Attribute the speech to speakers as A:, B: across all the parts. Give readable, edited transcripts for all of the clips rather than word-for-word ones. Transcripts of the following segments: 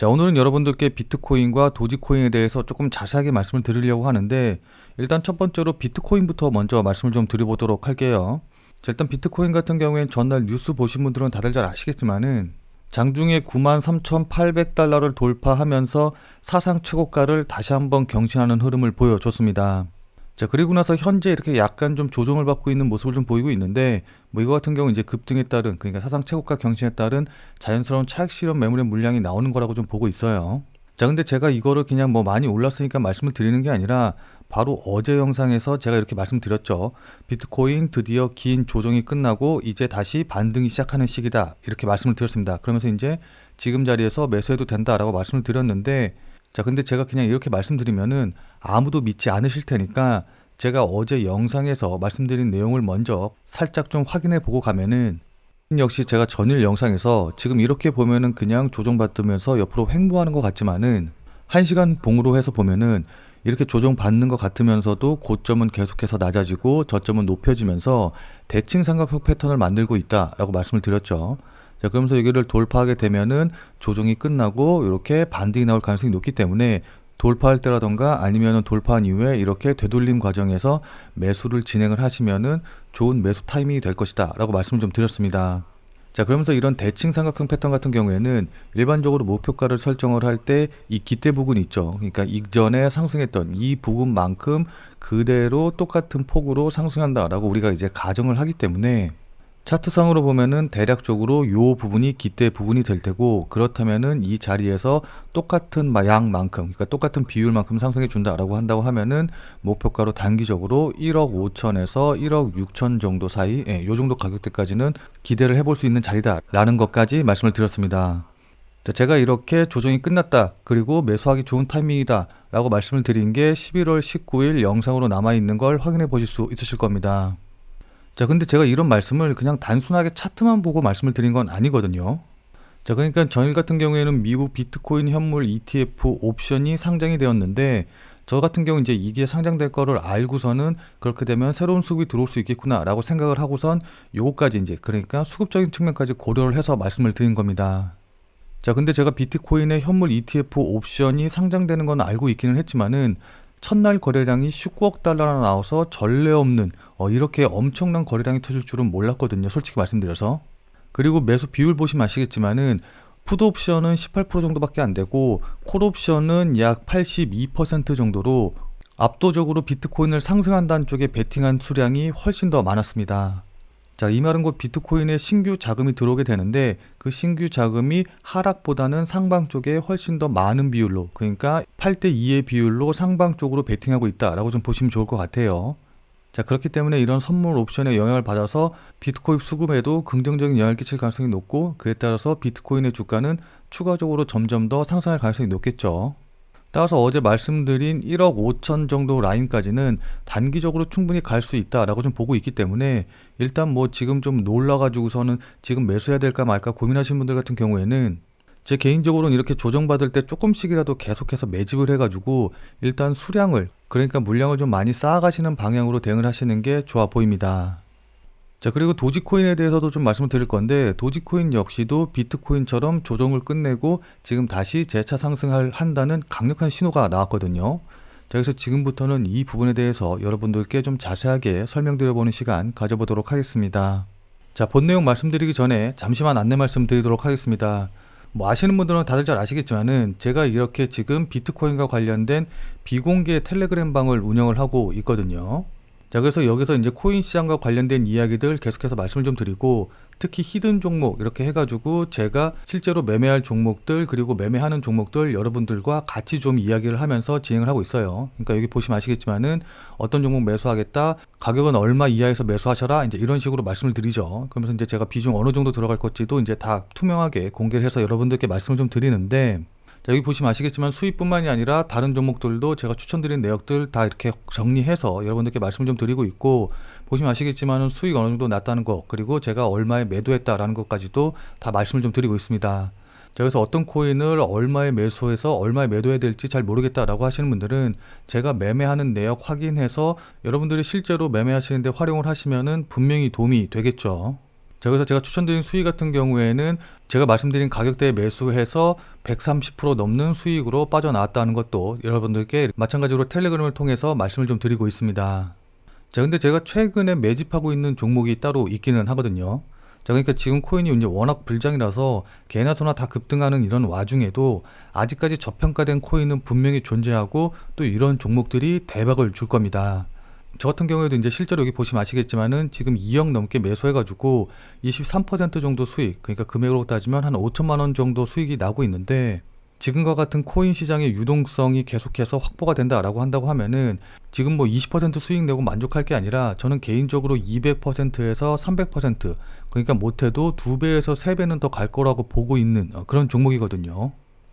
A: 자, 오늘은 여러분들께 비트코인과 도지코인에 대해서 조금 자세하게 말씀을 드리려고 하는데, 일단 첫 번째로 비트코인부터 먼저 말씀을 좀 드려보도록 할게요. 자, 일단 비트코인 같은 경우엔 전날 뉴스 보신 분들은 다들 잘 아시겠지만은 장중에 93,800달러를 돌파하면서 사상 최고가를 다시 한번 경신하는 흐름을 보여줬습니다. 자, 그리고 나서 현재 이렇게 약간 좀 조정을 받고 있는 모습을 좀 보이고 있는데, 뭐 이거 같은 경우 이제 급등에 따른, 그러니까 사상 최고가 경신에 따른 자연스러운 차익 실현 매물의 물량이 나오는 거라고 좀 보고 있어요. 자, 근데 제가 이거를 그냥 뭐 많이 올랐으니까 말씀을 드리는 게 아니라 바로 어제 영상에서 제가 이렇게 말씀드렸죠. 비트코인 드디어 긴 조정이 끝나고 이제 다시 반등이 시작하는 시기다, 이렇게 말씀을 드렸습니다. 그러면서 이제 지금 자리에서 매수해도 된다라고 말씀을 드렸는데, 자, 근데 제가 그냥 이렇게 말씀드리면은 아무도 믿지 않으실 테니까 제가 어제 영상에서 말씀드린 내용을 먼저 살짝 좀 확인해 보고 가면은, 역시 제가 전일 영상에서 지금 이렇게 보면은 그냥 조정받으면서 옆으로 횡보하는 것 같지만은 1시간 봉으로 해서 보면은 이렇게 조정받는 것 같으면서도 고점은 계속해서 낮아지고 저점은 높여지면서 대칭 삼각형 패턴을 만들고 있다라고 말씀을 드렸죠. 자, 그러면서 여기를 돌파하게 되면은 조정이 끝나고 이렇게 반등이 나올 가능성이 높기 때문에 돌파할 때라던가 아니면은 돌파한 이후에 이렇게 되돌림 과정에서 매수를 진행을 하시면은 좋은 매수 타이밍이 될 것이다 라고 말씀을 좀 드렸습니다. 자, 그러면서 이런 대칭 삼각형 패턴 같은 경우에는 일반적으로 목표가를 설정을 할 때 이 기대 부분이 있죠. 그러니까 이전에 상승했던 이 부분만큼 그대로 똑같은 폭으로 상승한다라고 우리가 이제 가정을 하기 때문에, 차트상으로 보면은 대략적으로 요 부분이 기대 부분이 될 테고, 그렇다면은 이 자리에서 똑같은 양만큼, 그러니까 똑같은 비율만큼 상승해 준다라고 한다고 하면은 목표가로 단기적으로 1억 5천에서 1억 6천 정도 사이, 요 정도 가격대까지는 기대를 해볼 수 있는 자리다라는 것까지 말씀을 드렸습니다. 자, 제가 이렇게 조정이 끝났다, 그리고 매수하기 좋은 타이밍이다 라고 말씀을 드린 게 11월 19일 영상으로 남아있는 걸 확인해 보실 수 있으실 겁니다. 자, 근데 제가 이런 말씀을 그냥 단순하게 차트만 보고 말씀을 드린 건 아니거든요. 자, 그러니까 전일 같은 경우에는 미국 비트코인 현물 ETF 옵션이 상장이 되었는데, 저 같은 경우 이제 이게 상장될 거를 알고서는 그렇게 되면 새로운 수급이 들어올 수 있겠구나 라고 생각을 하고선 요거까지 이제, 그러니까 수급적인 측면까지 고려를 해서 말씀을 드린 겁니다. 자, 근데 제가 비트코인의 현물 ETF 옵션이 상장되는 건 알고 있기는 했지만은 첫날 거래량이 19억 달러나 나와서 전례 없는 이렇게 엄청난 거래량이 터질 줄은 몰랐거든요, 솔직히 말씀드려서. 그리고 매수 비율 보시면 아시겠지만은 풋 옵션은 18% 정도밖에 안 되고 콜 옵션은 약 82% 정도로 압도적으로 비트코인을 상승한다는 쪽에 베팅한 수량이 훨씬 더 많았습니다. 자, 이 말은 곧 비트코인에 신규 자금이 들어오게 되는데, 그 신규 자금이 하락보다는 상방 쪽에 훨씬 더 많은 비율로, 그러니까 8대2의 비율로 상방 쪽으로 베팅하고 있다라고 좀 보시면 좋을 것 같아요. 자, 그렇기 때문에 이런 선물 옵션의 영향을 받아서 비트코인 수급에도 긍정적인 영향을 끼칠 가능성이 높고, 그에 따라서 비트코인의 주가는 추가적으로 점점 더 상승할 가능성이 높겠죠. 따라서 어제 말씀드린 1억 5천 정도 라인까지는 단기적으로 충분히 갈 수 있다라고 좀 보고 있기 때문에, 일단 뭐 지금 좀 놀라가지고서는 지금 매수해야 될까 말까 고민하시는 분들 같은 경우에는 제 개인적으로는 이렇게 조정받을 때 조금씩이라도 계속해서 매집을 해가지고 일단 수량을, 그러니까 물량을 좀 많이 쌓아가시는 방향으로 대응을 하시는 게 좋아 보입니다. 자, 그리고 도지코인에 대해서도 좀 말씀을 드릴 건데, 도지코인 역시도 비트코인처럼 조정을 끝내고 지금 다시 재차 상승을 한다는 강력한 신호가 나왔거든요. 자, 그래서 지금부터는 이 부분에 대해서 여러분들께 좀 자세하게 설명드려보는 시간 가져보도록 하겠습니다. 자, 본 내용 말씀드리기 전에 잠시만 안내 말씀드리도록 하겠습니다. 뭐 아시는 분들은 다들 잘 아시겠지만은 제가 이렇게 지금 비트코인과 관련된 비공개 텔레그램 방을 운영을 하고 있거든요. 자, 그래서 여기서 이제 코인 시장과 관련된 이야기들 계속해서 말씀을 좀 드리고, 특히 히든 종목 이렇게 해가지고 제가 실제로 매매할 종목들, 그리고 매매하는 종목들 여러분들과 같이 좀 이야기를 하면서 진행을 하고 있어요. 그러니까 여기 보시면 아시겠지만은 어떤 종목 매수하겠다, 가격은 얼마 이하에서 매수하셔라, 이제 이런 식으로 말씀을 드리죠. 그러면서 이제 제가 비중 어느 정도 들어갈 것지도 이제 다 투명하게 공개를 해서 여러분들께 말씀을 좀 드리는데, 자, 여기 보시면 아시겠지만 수익뿐만이 아니라 다른 종목들도 제가 추천드린 내역들 다 이렇게 정리해서 여러분들께 말씀을 좀 드리고 있고, 보시면 아시겠지만 수익 어느 정도 났다는 거, 그리고 제가 얼마에 매도했다라는 것까지도 다 말씀을 좀 드리고 있습니다. 자, 그래서 어떤 코인을 얼마에 매수해서 얼마에 매도해야 될지 잘 모르겠다라고 하시는 분들은 제가 매매하는 내역 확인해서 여러분들이 실제로 매매하시는데 활용을 하시면은 분명히 도움이 되겠죠. 자, 그래서 제가 추천드린 수익 같은 경우에는 제가 말씀드린 가격대에 매수해서 130% 넘는 수익으로 빠져나왔다는 것도 여러분들께 마찬가지로 텔레그램을 통해서 말씀을 좀 드리고 있습니다. 자, 근데 제가 최근에 매집하고 있는 종목이 따로 있기는 하거든요. 자, 그러니까 지금 코인이 이제 워낙 불장이라서 개나 소나 다 급등하는 이런 와중에도 아직까지 저평가된 코인은 분명히 존재하고 또 이런 종목들이 대박을 줄 겁니다. 저 같은 경우에도 이제 실제로 여기 보시면 아시겠지만은 지금 2억 넘게 매수해가지고 23% 정도 수익, 그러니까 금액으로 따지면 한 5천만 원 정도 수익이 나고 있는데, 지금과 같은 코인 시장의 유동성이 계속해서 확보가 된다라고 한다고 하면은 지금 뭐 20% 수익 내고 만족할 게 아니라 저는 개인적으로 200%에서 300%, 그러니까 못해도 2배에서 3배는 더 갈 거라고 보고 있는 그런 종목이거든요.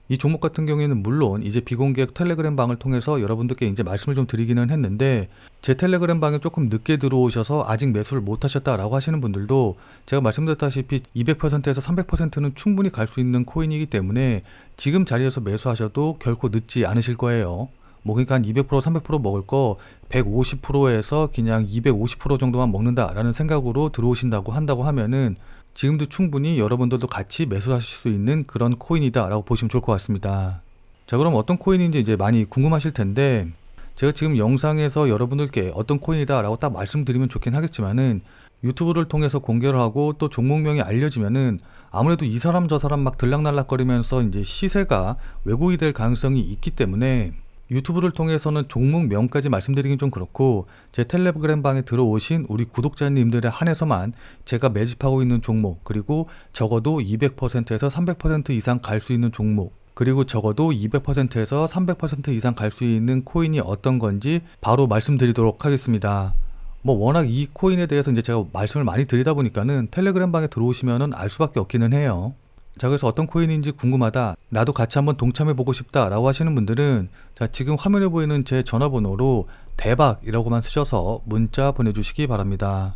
A: 이 종목 같은 경우에는 물론 이제 비공개 텔레그램 방을 통해서 여러분들께 이제 말씀을 좀 드리기는 했는데, 제 텔레그램 방에 조금 늦게 들어오셔서 아직 매수를 못 하셨다라고 하시는 분들도 제가 말씀드렸다시피 200%에서 300%는 충분히 갈 수 있는 코인이기 때문에 지금 자리에서 매수하셔도 결코 늦지 않으실 거예요. 뭐 그러니까 한 200%, 300% 먹을 거 150%에서 그냥 250% 정도만 먹는다라는 생각으로 들어오신다고 한다고 하면은 지금도 충분히 여러분들도 같이 매수하실 수 있는 그런 코인이다 라고 보시면 좋을 것 같습니다. 자, 그럼 어떤 코인인지 이제 많이 궁금하실 텐데, 제가 지금 영상에서 여러분들께 어떤 코인이다 라고 딱 말씀드리면 좋긴 하겠지만은 유튜브를 통해서 공개를 하고 또 종목명이 알려지면은 아무래도 이 사람 저 사람 막 들락날락거리면서 이제 시세가 왜곡이 될 가능성이 있기 때문에 유튜브를 통해서는 종목명까지 말씀드리긴 좀 그렇고, 제 텔레그램 방에 들어오신 우리 구독자님들에 한해서만 제가 매집하고 있는 종목, 그리고 적어도 200%에서 300% 이상 갈 수 있는 종목, 그리고 적어도 200%에서 300% 이상 갈 수 있는 코인이 어떤 건지 바로 말씀드리도록 하겠습니다. 뭐 워낙 이 코인에 대해서 이제 제가 말씀을 많이 드리다 보니까는 텔레그램 방에 들어오시면은 알 수밖에 없기는 해요. 자, 그래서 어떤 코인인지 궁금하다, 나도 같이 한번 동참해 보고 싶다 라고 하시는 분들은 자, 지금 화면에 보이는 제 전화번호로 대박이라고만 쓰셔서 문자 보내주시기 바랍니다.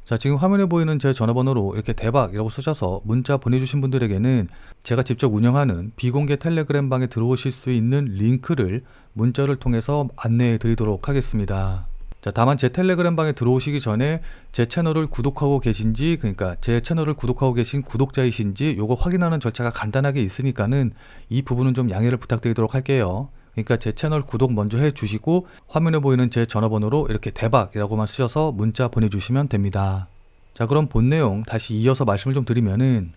A: 자, 지금 화면에 보이는 제 전화번호로 이렇게 대박이라고 쓰셔서 문자 보내주신 분들에게는 제가 직접 운영하는 비공개 텔레그램 방에 들어오실 수 있는 링크를 문자를 통해서 안내해 드리도록 하겠습니다. 자, 다만 제 텔레그램 방에 들어오시기 전에 제 채널을 구독하고 계신지, 그러니까 제 채널을 구독하고 계신 구독자이신지 요거 확인하는 절차가 간단하게 있으니까는 이 부분은 좀 양해를 부탁드리도록 할게요. 그러니까 제 채널 구독 먼저 해주시고 화면에 보이는 제 전화번호로 이렇게 대박이라고만 쓰셔서 문자 보내주시면 됩니다. 자, 그럼 본 내용 다시 이어서 말씀을 좀 드리면은,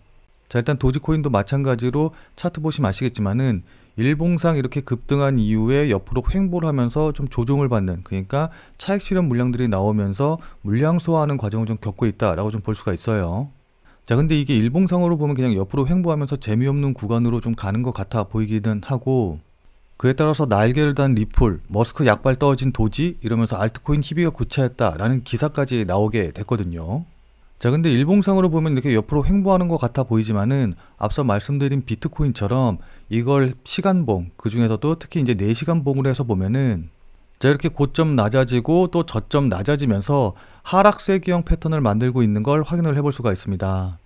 A: 자, 일단 도지코인도 마찬가지로 차트 보시면 아시겠지만은 일봉상 이렇게 급등한 이후에 옆으로 횡보를 하면서 좀 조정을 받는, 그러니까 차익 실현 물량들이 나오면서 물량 소화하는 과정을 좀 겪고 있다라고 좀 볼 수가 있어요. 자, 근데 이게 일봉상으로 보면 그냥 옆으로 횡보하면서 재미없는 구간으로 좀 가는 것 같아 보이기는 하고, 그에 따라서 날개를 단 리플, 머스크 약발 떨어진 도지 이러면서 알트코인 희비가 고차했다라는 기사까지 나오게 됐거든요. 자, 근데 일봉상으로 보면 이렇게 옆으로 횡보하는 것 같아 보이지만은 앞서 말씀드린 비트코인처럼 이걸 시간봉, 그 중에서도 특히 이제 4시간 봉으로 해서 보면은 자, 이렇게 고점 낮아지고 또 저점 낮아지면서 하락세기형 패턴을 만들고 있는 걸 확인을 해볼 수가 있습니다.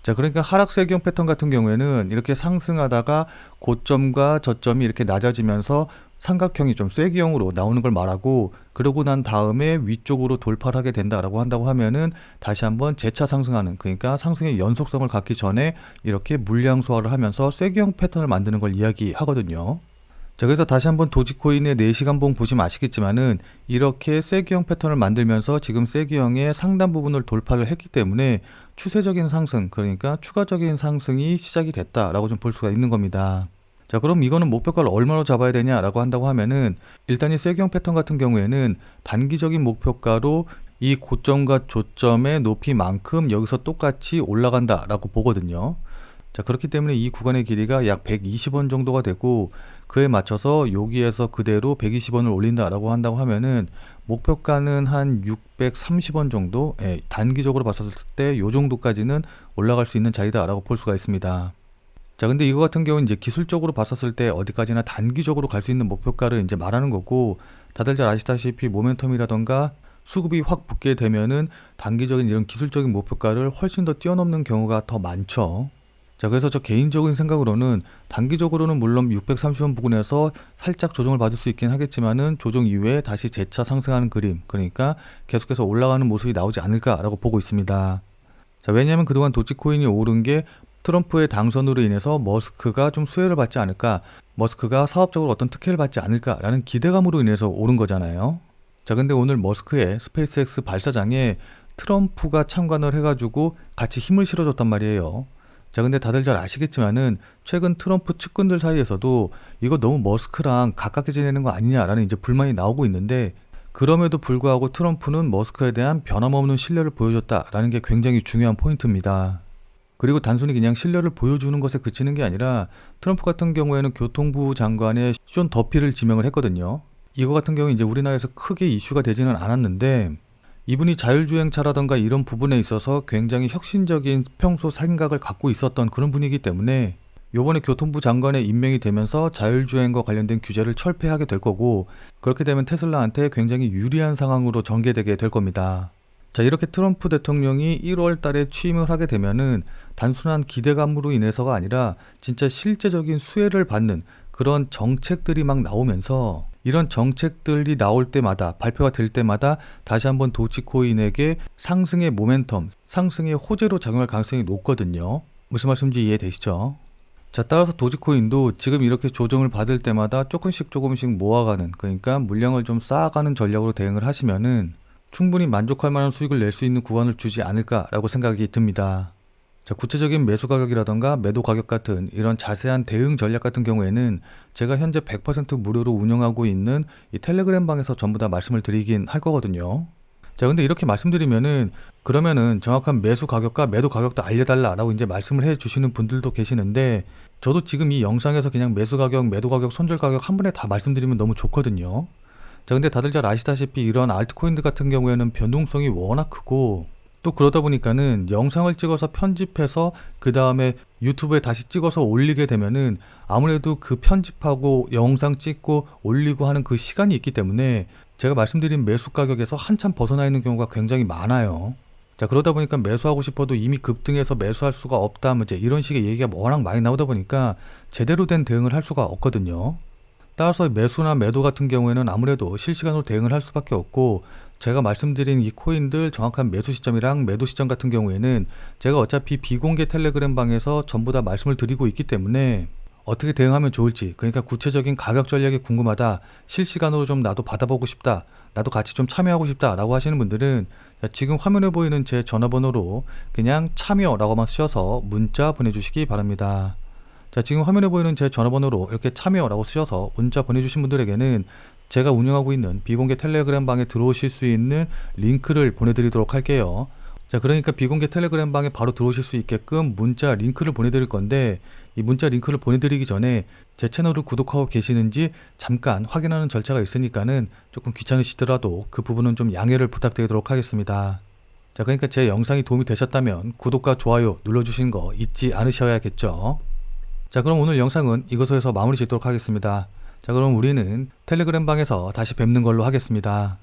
A: 자, 그러니까 하락세기형 패턴 같은 경우에는 이렇게 상승하다가 고점과 저점이 이렇게 낮아지면서 삼각형이 좀 쐐기형으로 나오는 걸 말하고, 그러고 난 다음에 위쪽으로 돌파를 하게 된다라고 한다고 하면은 다시 한번 재차 상승하는, 그러니까 상승의 연속성을 갖기 전에 이렇게 물량 소화를 하면서 쐐기형 패턴을 만드는 걸 이야기하거든요. 자, 그래서 다시 한번 도지코인의 4시간 봉 보시면 아시겠지만은 이렇게 쐐기형 패턴을 만들면서 지금 쐐기형의 상단 부분을 돌파를 했기 때문에 추세적인 상승, 그러니까 추가적인 상승이 시작이 됐다라고 좀 볼 수가 있는 겁니다. 자, 그럼 이거는 목표가를 얼마로 잡아야 되냐라고 한다고 하면은 일단 이 쐐기형 패턴 같은 경우에는 단기적인 목표가로 이 고점과 조점의 높이만큼 여기서 똑같이 올라간다라고 보거든요. 자, 그렇기 때문에 이 구간의 길이가 약 120원 정도가 되고, 그에 맞춰서 여기에서 그대로 120원을 올린다라고 한다고 하면은 목표가는 한 630원 정도, 단기적으로 봤을 때 요 정도까지는 올라갈 수 있는 자리다라고 볼 수가 있습니다. 자, 근데 이거 같은 경우는 이제 기술적으로 봤었을 때 어디까지나 단기적으로 갈 수 있는 목표가를 이제 말하는 거고, 다들 잘 아시다시피 모멘텀이라던가 수급이 확 붙게 되면은 단기적인 이런 기술적인 목표가를 훨씬 더 뛰어넘는 경우가 더 많죠. 자, 그래서 저 개인적인 생각으로는 단기적으로는 물론 630원 부근에서 살짝 조정을 받을 수 있긴 하겠지만은 조정 이후에 다시 재차 상승하는 그림, 그러니까 계속해서 올라가는 모습이 나오지 않을까라고 보고 있습니다. 자, 왜냐하면 그동안 도지코인이 오른 게 트럼프의 당선으로 인해서 머스크가 좀 수혜를 받지 않을까, 머스크가 사업적으로 어떤 특혜를 받지 않을까라는 기대감으로 인해서 오른 거잖아요. 자, 근데 오늘 머스크의 스페이스X 발사장에 트럼프가 참관을 해가지고 같이 힘을 실어줬단 말이에요. 자, 근데 다들 잘 아시겠지만은 최근 트럼프 측근들 사이에서도 이거 너무 머스크랑 가깝게 지내는 거 아니냐라는 이제 불만이 나오고 있는데, 그럼에도 불구하고 트럼프는 머스크에 대한 변함없는 신뢰를 보여줬다라는 게 굉장히 중요한 포인트입니다. 그리고 단순히 그냥 신뢰를 보여주는 것에 그치는 게 아니라 트럼프 같은 경우에는 교통부 장관의 쇼 더피를 지명을 했거든요. 이거 같은 경우 이제 우리나라에서 크게 이슈가 되지는 않았는데, 이분이 자율주행차라던가 이런 부분에 있어서 굉장히 혁신적인 평소 생각을 갖고 있었던 그런 분이기 때문에 요번에 교통부 장관에 임명이 되면서 자율주행과 관련된 규제를 철폐하게 될 거고, 그렇게 되면 테슬라한테 굉장히 유리한 상황으로 전개되게 될 겁니다. 자, 이렇게 트럼프 대통령이 1월 달에 취임을 하게 되면은 단순한 기대감으로 인해서가 아니라 진짜 실제적인 수혜를 받는 그런 정책들이 막 나오면서, 이런 정책들이 나올 때마다, 발표가 될 때마다 다시 한번 도지코인에게 상승의 모멘텀, 상승의 호재로 작용할 가능성이 높거든요. 무슨 말씀인지 이해되시죠? 자, 따라서 도지코인도 지금 이렇게 조정을 받을 때마다 조금씩 모아가는, 그러니까 물량을 좀 쌓아가는 전략으로 대응을 하시면은 충분히 만족할 만한 수익을 낼 수 있는 구간을 주지 않을까라고 생각이 듭니다. 자, 구체적인 매수 가격이라던가 매도 가격 같은 이런 자세한 대응 전략 같은 경우에는 제가 현재 100% 무료로 운영하고 있는 이 텔레그램 방에서 전부 다 말씀을 드리긴 할 거거든요. 자, 근데 이렇게 말씀드리면은 그러면은 정확한 매수 가격과 매도 가격도 알려달라라고 이제 말씀을 해 주시는 분들도 계시는데, 저도 지금 이 영상에서 그냥 매수 가격, 매도 가격, 손절 가격 한 번에 다 말씀드리면 너무 좋거든요. 자, 근데 다들 잘 아시다시피 이런 알트코인들 같은 경우에는 변동성이 워낙 크고, 또 그러다 보니까는 영상을 찍어서 편집해서 그 다음에 유튜브에 다시 찍어서 올리게 되면은 아무래도 그 편집하고 영상 찍고 올리고 하는 그 시간이 있기 때문에 제가 말씀드린 매수 가격에서 한참 벗어나 있는 경우가 굉장히 많아요. 자, 그러다 보니까 매수하고 싶어도 이미 급등해서 매수할 수가 없다, 뭐 이제 이런 식의 얘기가 워낙 많이 나오다 보니까 제대로 된 대응을 할 수가 없거든요. 따라서 매수나 매도 같은 경우에는 아무래도 실시간으로 대응을 할 수밖에 없고, 제가 말씀드린 이 코인들 정확한 매수 시점이랑 매도 시점 같은 경우에는 제가 어차피 비공개 텔레그램 방에서 전부 다 말씀을 드리고 있기 때문에 어떻게 대응하면 좋을지, 그러니까 구체적인 가격 전략이 궁금하다, 실시간으로 좀 나도 받아보고 싶다, 나도 같이 좀 참여하고 싶다 라고 하시는 분들은 지금 화면에 보이는 제 전화번호로 그냥 참여라고만 쓰셔서 문자 보내주시기 바랍니다. 자, 지금 화면에 보이는 제 전화번호로 이렇게 참여라고 쓰셔서 문자 보내주신 분들에게는 제가 운영하고 있는 비공개 텔레그램 방에 들어오실 수 있는 링크를 보내드리도록 할게요. 자, 그러니까 비공개 텔레그램 방에 바로 들어오실 수 있게끔 문자 링크를 보내드릴 건데, 이 문자 링크를 보내드리기 전에 제 채널을 구독하고 계시는지 잠깐 확인하는 절차가 있으니까는 조금 귀찮으시더라도 그 부분은 좀 양해를 부탁드리도록 하겠습니다. 자, 그러니까 제 영상이 도움이 되셨다면 구독과 좋아요 눌러주시는 거 잊지 않으셔야겠죠. 자, 그럼 오늘 영상은 이것으로 해서 마무리 짓도록 하겠습니다. 자, 그럼 우리는 텔레그램 방에서 다시 뵙는 걸로 하겠습니다.